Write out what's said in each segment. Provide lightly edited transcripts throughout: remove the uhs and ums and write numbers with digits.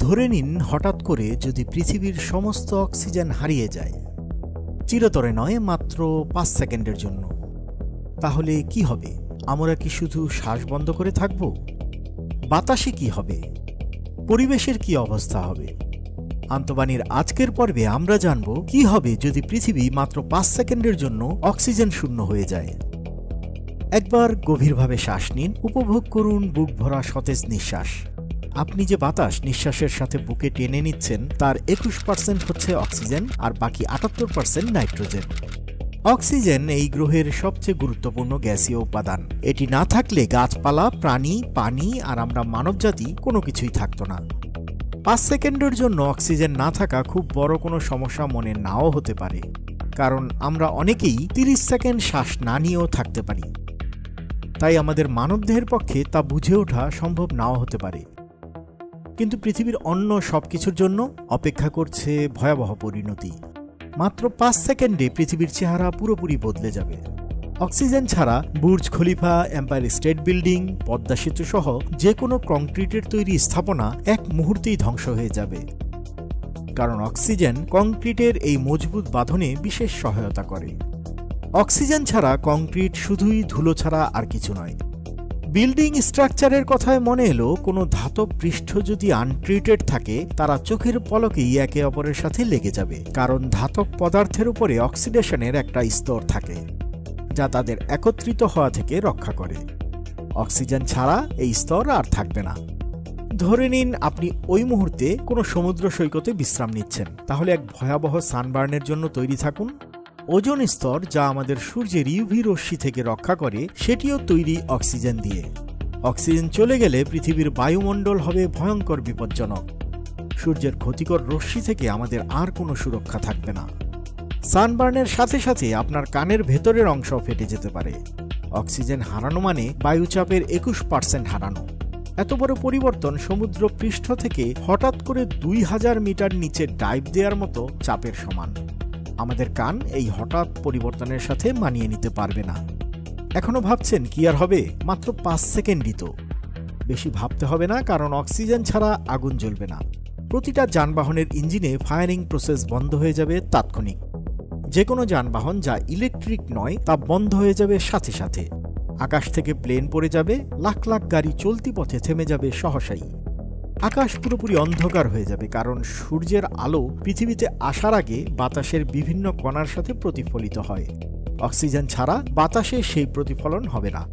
ধরে নিন হঠাৎ করে যদি পৃথিবীর সমস্ত অক্সিজেন হারিয়ে যায়, চিরতরে নয়, মাত্র 5 সেকেন্ডের জন্য, তাহলে কি হবে? আমরা কি শুধু শ্বাস বন্ধ করে থাকব? বাতাসে কি হবে? পরিবেশের কি অবস্থা হবে? আন্তবাণীর আজকের পর্বে আমরা জানব কি হবে যদি পৃথিবী মাত্র 5 সেকেন্ডের জন্য অক্সিজেন শূন্য হয়ে যায়। একবার গভীরভাবে শ্বাস নিন, উপভোগ করুন বুক ভরা সতেজ নিঃশ্বাস। আপনি যে বাতাস নিঃশ্বাসের সাথে বুকে টেনে নিচ্ছেন তার 21% হচ্ছে অক্সিজেন আর বাকি 78% নাইট্রোজেন। অক্সিজেন এই গ্রহের সবচেয়ে গুরুত্বপূর্ণ গ্যাসীয় উপাদান। এটি না থাকলে গাছপালা, প্রাণী, পানি আর আমরা মানবজাতি কোনো কিছুই থাকতো না। 5 সেকেন্ডের জন্য অক্সিজেন না থাকা খুব বড় কোনো সমস্যা মনে নাও হতে পারে, কারণ আমরা অনেকেই 30 সেকেন্ড শ্বাস না নিয়েও থাকতে পারি। তাই আমাদের মানবদেহের পক্ষে তা বুঝে ওঠা সম্ভব নাও হতে পারে। কিন্তু পৃথিবীর অন্য সবকিছুর জন্য অপেক্ষা করছে ভয়াবহ পরিণতি। মাত্র 5 সেকেন্ডে পৃথিবীর চেহারা পুরোপুরি বদলে যাবে। অক্সিজেন ছাড়া Burj Khalifa, empire state building, Padma সেতু সহ যে কোনো কংক্রিটের তৈরি স্থাপনা এক মুহূর্তেই ধ্বংস হয়ে যাবে, কারণ অক্সিজেন কংক্রিটের এই মজবুত বাঁধনে বিশেষ সহায়তা করে। অক্সিজেন ছাড়া কংক্রিট শুধুই ধুলো ছাড়া আর কিছু নয়। বিল্ডিং স্ট্রাকচারের কথায় মনে এলো, কোনো ধাতব পৃষ্ঠ যদি আনট্রিটেড থাকে তারা চোখের পলকেই একে অপরের সাথে লেগে যাবে, কারণ ধাতব পদার্থের উপরে অক্সিডেশনের একটা স্তর থাকে যা তাদের একত্রিত হওয়া থেকে রক্ষা করে। অক্সিজেন ছাড়া এই স্তর আর থাকবে না। ধরে নিন আপনি ওই মুহূর্তে কোনো সমুদ্র সৈকতে বিশ্রাম নিচ্ছেন, তাহলে এক ভয়াবহ সানবার্নের জন্য তৈরি থাকুন। ওজোন স্তর, যা আমাদের সূর্যের ইউভি রশ্মি থেকে রক্ষা করে, সেটিও তৈরি অক্সিজেন দিয়ে। অক্সিজেন চলে গেলে পৃথিবীর বায়ুমণ্ডল হবে ভয়ঙ্কর বিপজ্জনক। সূর্যের ক্ষতিকর রশ্মি থেকে আমাদের আর কোনো সুরক্ষা থাকবে না। সানবার্নের সাথে সাথে আপনার কানের ভেতরের অংশ ফেটে যেতে পারে। অক্সিজেন হারানো মানে বায়ুচাপের 21% হারানো। এত বড় পরিবর্তন সমুদ্র পৃষ্ঠ থেকে হঠাৎ করে 2000 মিটার নিচে ডাইভ দেওয়ার মতো চাপের সমান। আমাদের কান এই হঠাৎ পরিবর্তনের সাথে মানিয়ে নিতে পারবে না। এখনো ভাবছেন কি আর হবে? মাত্র 5 সেকেন্ডই তো। বেশি ভাবতে হবে না, কারণ অক্সিজেন ছাড়া আগুন জ্বলবে না। প্রতিটা যানবাহনের ইঞ্জিনে ফায়ারিং প্রসেস বন্ধ হয়ে যাবে তাৎক্ষণিক। যে কোনো যানবাহন যা ইলেকট্রিক নয় তা বন্ধ হয়ে যাবে সাথে সাথে। আকাশ থেকে প্লেন পড়ে যাবে, লাখ লাখ গাড়ি চলতি পথে থেমে যাবে সহসাই। আকাশ পুরোপুরি অন্ধকার হয়ে যাবে, কারণ সূর্যের আলো পৃথিবীতে আসার আগে বাতাসের বিভিন্ন কণার সাথে প্রতিফলিত হয়। অক্সিজেন ছাড়া বাতাসে সেই প্রতিফলন হবে না,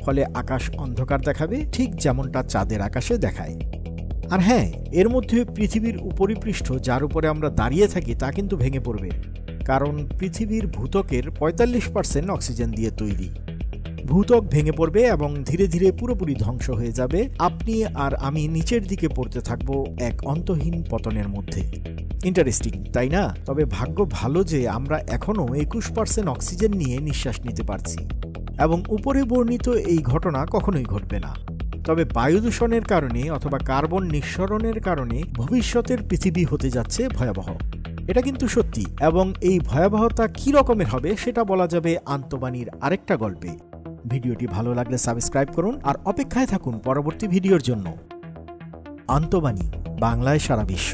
ফলে আকাশ অন্ধকার দেখাবে, ঠিক যেমনটা চাঁদের আকাশে দেখায়। আর হ্যাঁ, এর মধ্যে পৃথিবীর উপরিপৃষ্ঠ, যার উপরে আমরা দাঁড়িয়ে থাকি, তা কিন্তু ভেঙে পড়বে, কারণ পৃথিবীর ভূত্বকের 45% অক্সিজেন দিয়ে তৈরি। ভূত্বক ভেঙে পড়বে এবং ধীরে ধীরে পুরোপুরি ধ্বংস হয়ে যাবে। আপনি আর আমি নিচের দিকে পড়তে থাকব এক অন্তহীন পতনের মধ্যে। ইন্টারেস্টিং, তাই না? তবে ভাগ্য ভালো যে আমরা এখনও 21% অক্সিজেন নিয়ে নিঃশ্বাস নিতে পারছি, এবং উপরে বর্ণিত এই ঘটনা কখনোই ঘটবে না। তবে বায়ু দূষণের কারণে অথবা কার্বন নিঃসরণের কারণে ভবিষ্যতের পৃথিবী হতে যাচ্ছে ভয়াবহ। এটা কিন্তু সত্যি, এবং এই ভয়াবহতা কি রকমের হবে সেটা বলা যাবে আন্তবাণীর আরেকটা গল্পে। ভিডিওটি ভালো লাগলে সাবস্ক্রাইব করুন আর অপেক্ষায় থাকুন পরবর্তী ভিডিওর জন্য। আন্তবাণী, বাংলায় সারা বিশ্ব।